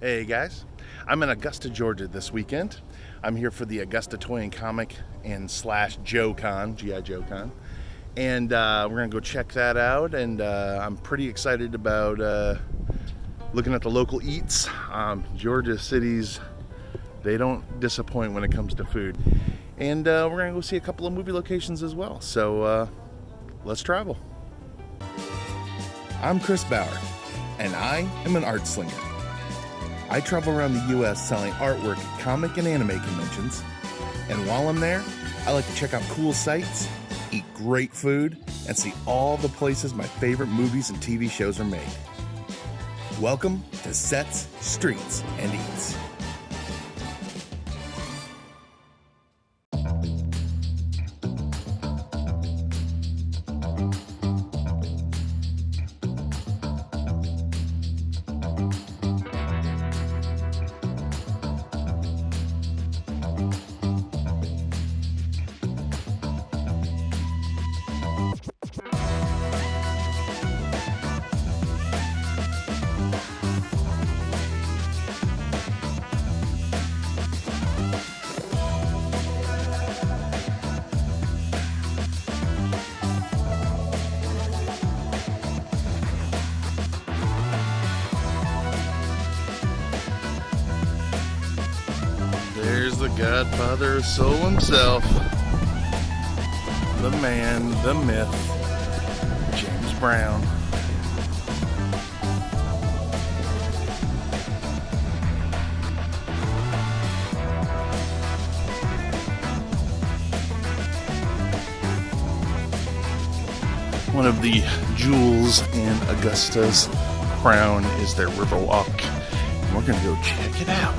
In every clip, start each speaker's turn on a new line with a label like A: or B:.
A: Hey guys, I'm in Augusta, Georgia this weekend. I'm here for the Augusta Toy and Comic and slash Joe Con, G.I. Joe Con. And we're gonna go check that out, and I'm pretty excited about looking at the local eats. Georgia cities, they don't disappoint when it comes to food. And we're gonna go see a couple of movie locations as well. So let's travel. I'm Chris Bauer, and I am an art slinger. I travel around the U.S. selling artwork at comic and anime conventions, and while I'm there, I like to check out cool sites, eat great food, and see all the places my favorite movies and TV shows are made. Welcome to Sets, Streets, and Eats. There's the godfather of soul himself, the man, the myth, James Brown. One of the jewels in Augusta's crown is their Riverwalk, and we're gonna go check it out.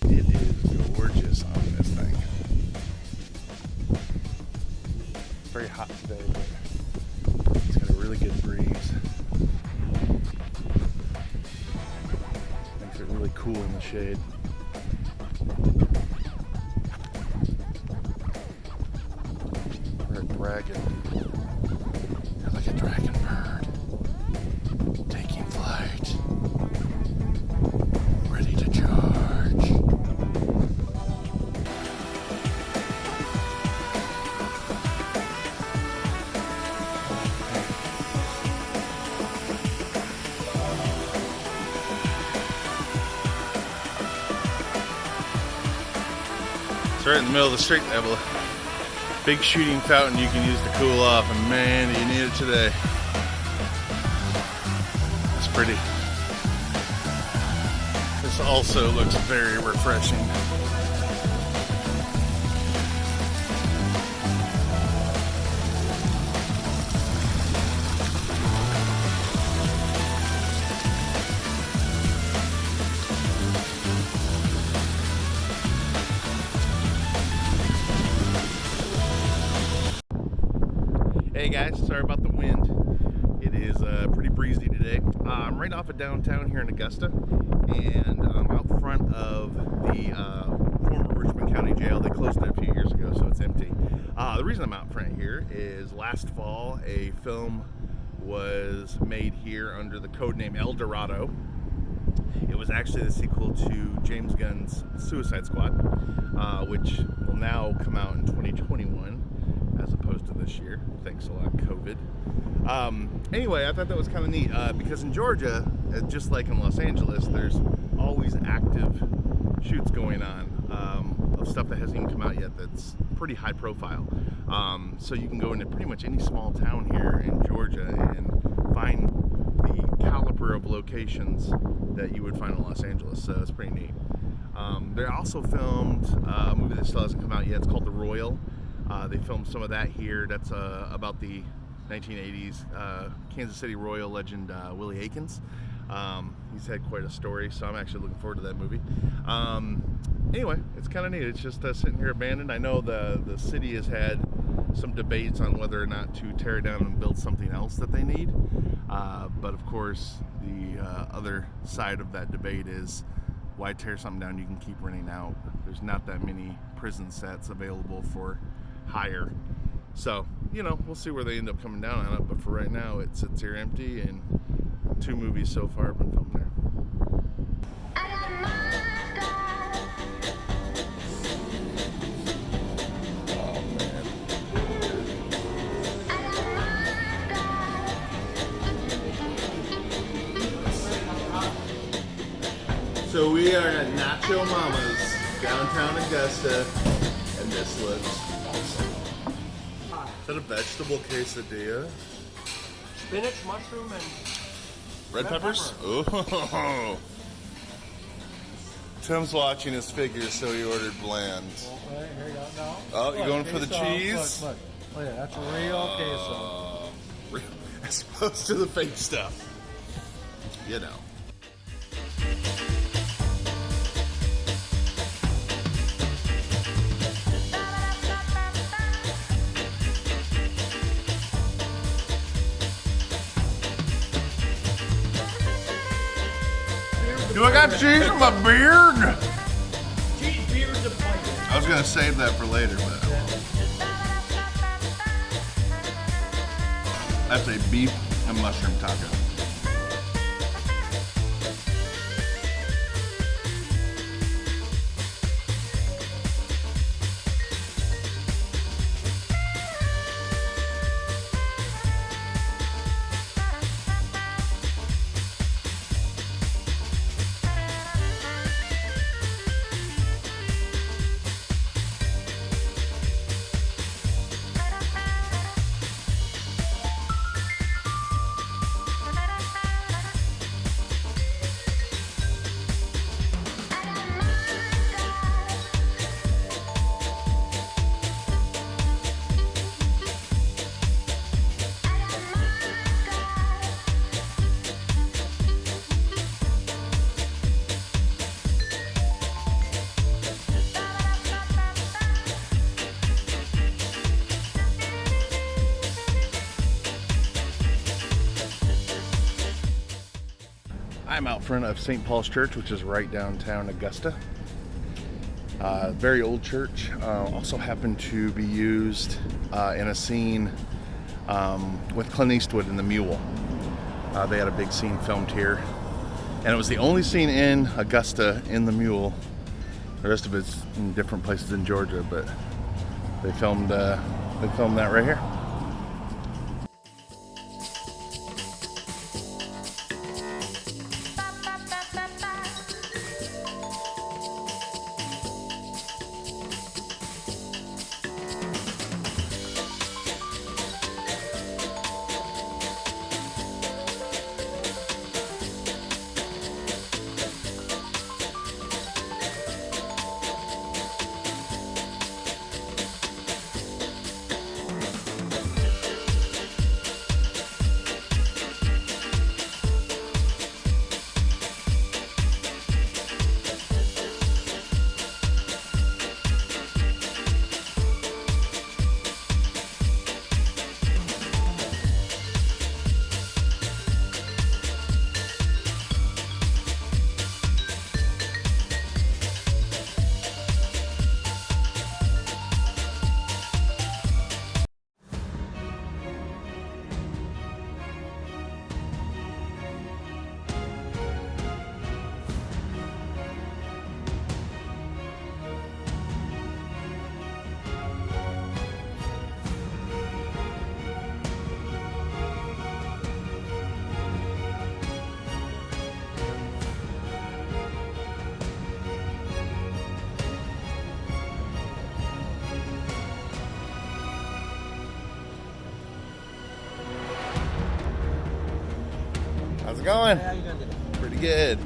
A: It is gorgeous on this thing. Very hot today, but it's got a really good breeze. Makes it really cool in the shade. We're a dragon. You're like a dragon bird. Taking flight. Ready to charge. It's right in the middle of the street. They have a big shooting fountain you can use to cool off, and man, do you need it today. It's pretty. This also looks very refreshing. Hey guys, sorry about the wind. It is pretty breezy today. I'm right off of downtown here in Augusta, and I'm out front of the former Richmond County Jail. They closed it a few years ago, so it's empty. The reason I'm out front here is last fall a film was made here under the codename El Dorado. It was actually the sequel to James Gunn's Suicide Squad, which will now come out in 2021 as opposed to this year. Thanks a lot, COVID. Anyway, I thought that was kind of neat because in Georgia, just like in Los Angeles, there's always active shoots going on of stuff that hasn't even come out yet that's pretty high profile. So you can go into pretty much any small town here in Georgia and find the caliber of locations that you would find in Los Angeles, so it's pretty neat. They also filmed a movie that still hasn't come out yet. It's called The Royal. They filmed some of that here. That's about the 1980s Kansas City Royal legend Willie Aikens. He's had quite a story, so I'm actually looking forward to that movie. Anyway, it's kind of neat. It's just sitting here abandoned. I know the city has had some debates on whether or not to tear it down and build something else that they need. But of course, the other side of that debate is why tear something down you can keep renting out? There's not that many prison sets available for hire. So, you know, we'll see where they end up coming down on it. But for right now, it sits here empty, and 2 movies so far have been filmed there. So we are at Nacho Mama's, downtown Augusta, and this looks awesome. Is that a vegetable quesadilla?
B: Spinach, mushroom, and
A: Red peppers? Oh. Tim's watching his figures, so he ordered bland.
B: Well, here you go. No.
A: Oh, you're going for the
B: queso.
A: cheese?
B: Look. Oh yeah, that's real queso.
A: As opposed to the fake stuff. You know. Do I got cheese in my beard?
B: Cheese, beers, and pipe.
A: I was gonna save that for later, but that's a beef and mushroom taco. I'm out front of St. Paul's Church, which is right downtown Augusta. Very old church. Also happened to be used in a scene with Clint Eastwood in The Mule. They had a big scene filmed here, and it was the only scene in Augusta in The Mule. The rest of it's in different places in Georgia, but they filmed that right here. How's it going?
B: How you doing today?
A: Pretty good.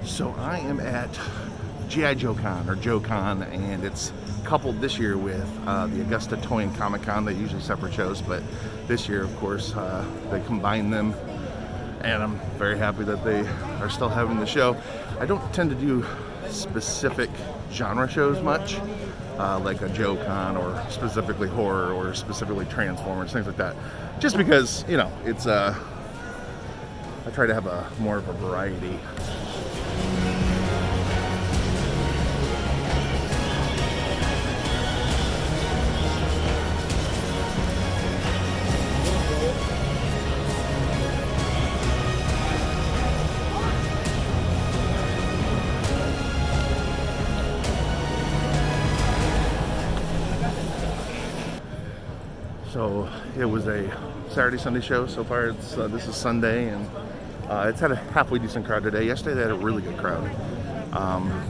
A: So I am at G.I. Joe Con, or Joe Con, and it's coupled this year with the Augusta Toy and Comic Con. They usually separate shows, but this year, of course, they combine them, and I'm very happy that they are still having the show. I don't tend to do specific genre shows much. like a Joe-Con or specifically horror or specifically Transformers, things like that. Just because, you know, it's I try to have more of a variety. So it was a Saturday, Sunday show. So far, it's this is Sunday, and it's had a halfway decent crowd today. Yesterday, they had a really good crowd.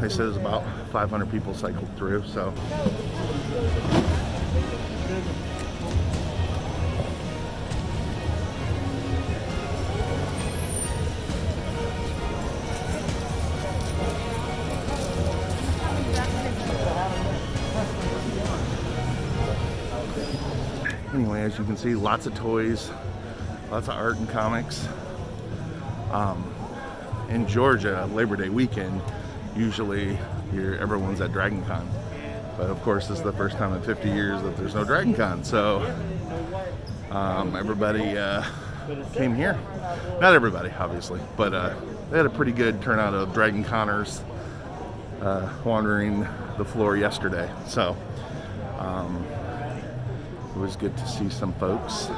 A: They said it was about 500 people cycled through. So. Anyway, as you can see, lots of toys, lots of art and comics. In Georgia, Labor Day weekend, usually everyone's at Dragon Con. But of course, this is the first time in 50 years that there's no Dragon Con. So everybody came here. Not everybody, obviously, but they had a pretty good turnout of Dragon Conners wandering the floor yesterday. So it was good to see some folks.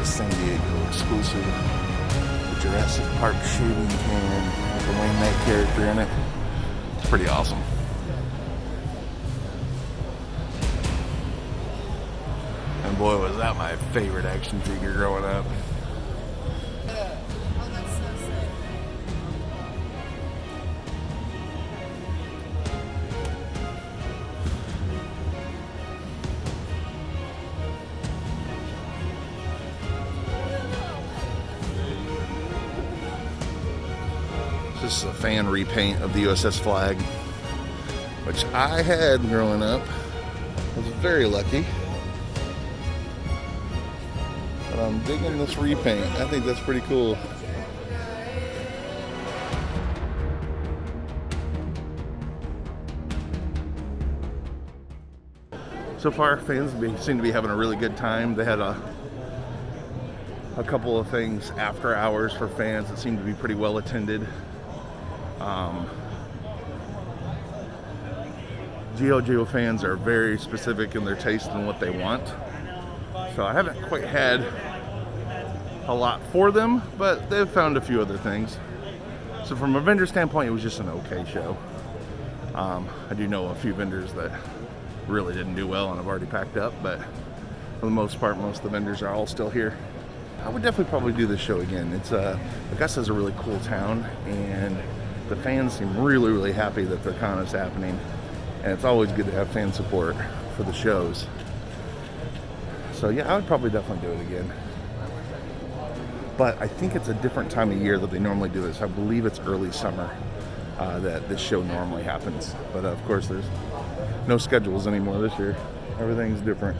A: San Diego exclusive, the Jurassic Park shaving can with the Wayne Knight character in it. It's pretty awesome. And boy, was that my favorite action figure growing up. This is a fan repaint of the USS flag, which I had growing up. I was very lucky. But I'm digging this repaint. I think that's pretty cool. So far, fans seem to be having a really good time. They had a couple of things after hours for fans that seemed to be pretty well attended. G.I. fans are very specific in their taste and what they want. So I haven't quite had a lot for them, but they've found a few other things. So from a vendor standpoint, it was just an okay show. I do know a few vendors that really didn't do well and have already packed up, but for the most part, most of the vendors are all still here. I would definitely probably do this show again. It's Augusta is a really cool town, and the fans seem really, really happy that the con is happening. And it's always good to have fan support for the shows. So yeah, I would probably definitely do it again. But I think it's a different time of year that they normally do this. I believe it's early summer that this show normally happens. But of course, there's no schedules anymore this year. Everything's different.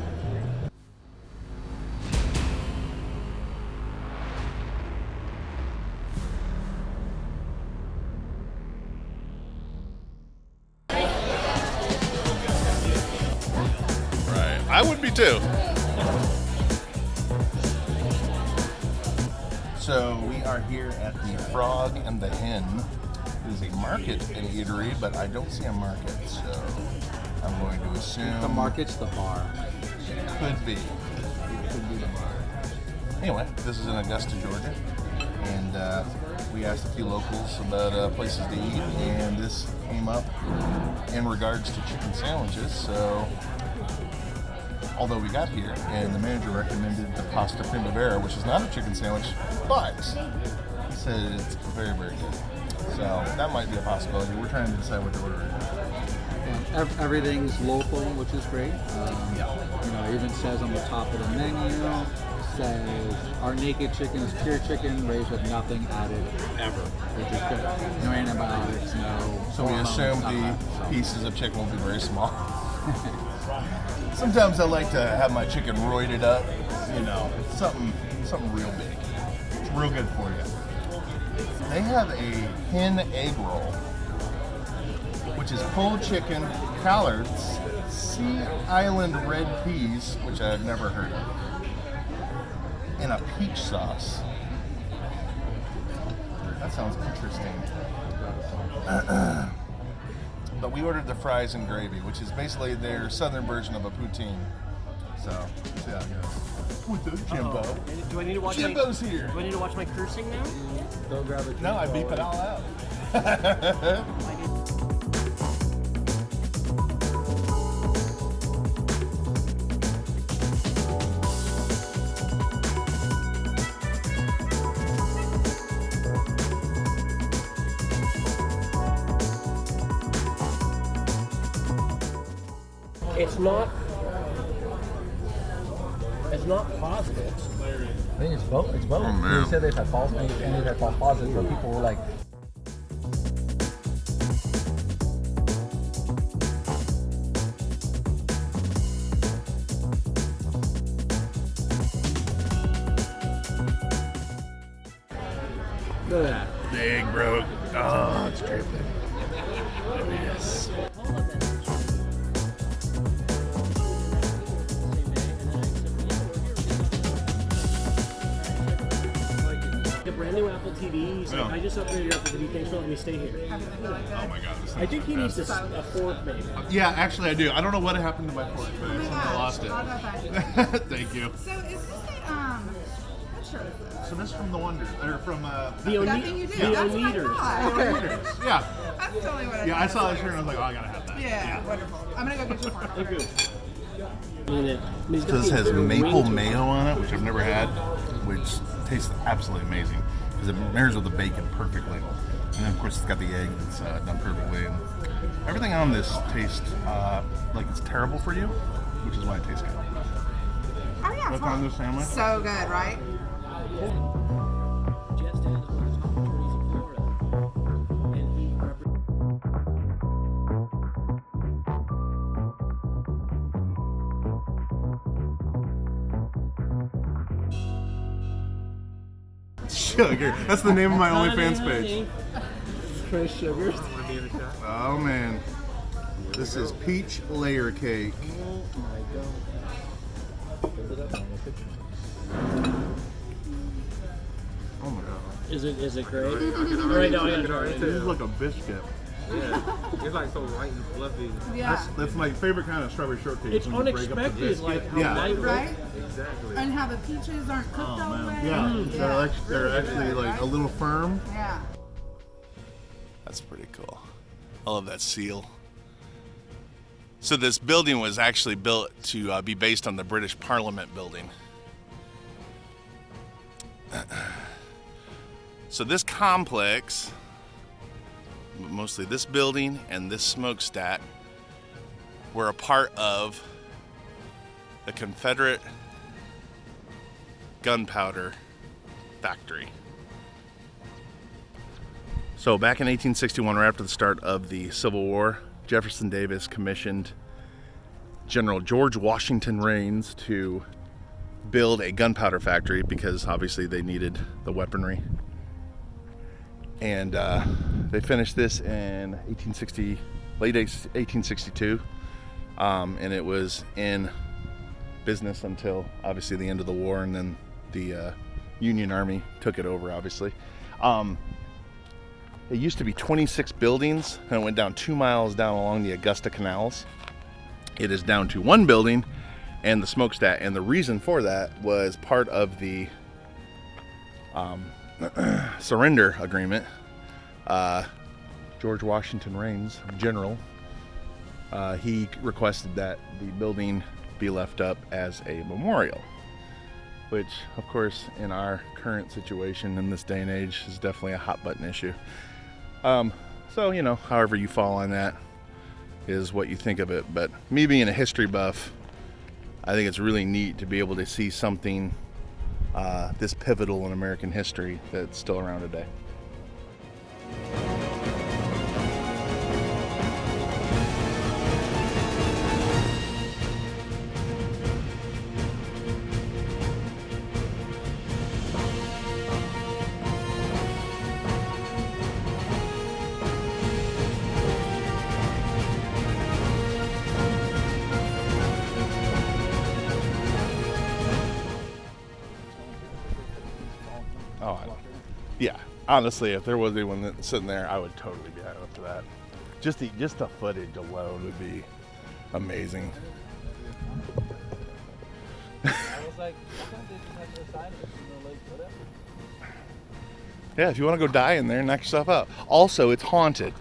A: I would be too. So we are here at the Frog and the Hen. It is a market and eatery, but I don't see a market, so I'm going to assume
B: The market's the bar.
A: could be. It could be the bar. Anyway, this is in Augusta, Georgia, and we asked a few locals about places to eat, and this came up in regards to chicken sandwiches. So although we got here and the manager recommended the pasta primavera, which is not a chicken sandwich, but he said it's very, very good. So that might be a possibility. We're trying to decide what to order.
B: And everything's local, which is great. You know, it even says on the top of the menu, says our naked chicken is pure chicken raised with nothing added ever, which is good. No antibiotics, no.
A: So we
B: hormones,
A: assume
B: none
A: the
B: of that, so.
A: pieces of chicken will be very small. Sometimes I like to have my chicken roided up, you know, something real big. It's real good for you. They have a hen egg roll, which is pulled chicken, collards, Sea Island red peas, which I've never heard of, and a peach sauce. That sounds interesting. But we ordered the fries and gravy, which is basically their southern version of a poutine. So, see how it goes. With the Jimbo.
C: Do I need to watch
A: Jimbo's here.
C: Do I need to watch my cursing now?
B: Go grab a
A: No, I beep it all out.
C: It's not positive.
B: I think it's both. It's both.
A: Oh, man.
B: They said they've had false negatives and they've had false positives, but people were like, look at that.
A: Big, bro. Oh, it's dripping. Yes.
C: The brand new Apple TV. He's like,
A: Yeah.
C: I just upgraded your Apple TV. Thanks for letting me stay here.
A: Oh my God. This
C: I think he needs
A: best.
C: a fork, maybe.
A: Yeah, actually I do. I don't know what happened to my fork, but I lost it.
D: I'll go find it.
A: Thank you.
D: So is this what shirt is this?
A: So this is from the Wonder, or from
C: The
D: That thing you did.
C: The
D: That's what I
C: Oneaters.
D: thought.
A: yeah,
D: That's totally what I
A: yeah. I
D: thought.
A: saw this shirt and I was like, oh, I gotta have that.
D: Yeah, wonderful. I'm gonna go get you one.
C: They're good. I mean, he's got
A: This
C: the
A: has
C: entire
A: maple
C: range of-
A: mayo on it, which I've never had, which tastes absolutely amazing because it marries with the bacon perfectly. And then of course it's got the egg that's done perfectly, and everything on this tastes like it's terrible for you, which is why it tastes good.
D: Oh yeah.
A: What's on this sandwich?
D: So good, right?
C: Jeff's dad is one of the top attorneys in Florida, and he
A: Sugar. That's the name of my OnlyFans page.
B: Fresh sugars.
A: Oh man, this is peach layer cake.
B: Oh my God. Hold it up on the picture.
A: Oh my God.
C: Is it great? Right now, I gotta try
A: This
C: it.
A: is like a biscuit.
E: Yeah, it's like so white and fluffy.
D: Yeah.
A: That's my favorite kind of strawberry shortcake.
C: It's
A: when you break up the
C: unexpected,
A: biscuit.
C: like how
A: Yeah.
C: light.
D: Right?
E: Exactly.
D: And how the peaches aren't cooked all the way.
A: Yeah,
D: Yeah.
A: they're actually like a little firm.
D: Yeah.
A: That's pretty cool. I love that seal. So this building was actually built to be based on the British Parliament building. So this complex, mostly this building and this smokestack, were a part of the Confederate gunpowder factory. So back in 1861, right after the start of the Civil War, Jefferson Davis commissioned General George Washington Rains to build a gunpowder factory because obviously they needed the weaponry. And they finished this in late 1862, and it was in business until obviously the end of the war, and then the Union Army took it over, obviously. It used to be 26 buildings, and it went down 2 miles down along the Augusta canals. It is down to 1 building and the smokestack, and the reason for that was part of the surrender agreement. George Washington Rains, General, he requested that the building be left up as a memorial, which of course in our current situation in this day and age is definitely a hot button issue. So, you know, however you fall on that is what you think of it. But me being a history buff, I think it's really neat to be able to see something this pivotal in American history that's still around today. Oh, yeah. Honestly, if there was anyone sitting there, I would totally be up to that. Just the footage alone would be amazing.
C: I was like, how come they just have to sign it? You know, like, whatever.
A: Yeah, if you want to go die in there, knock yourself out. Also, it's haunted.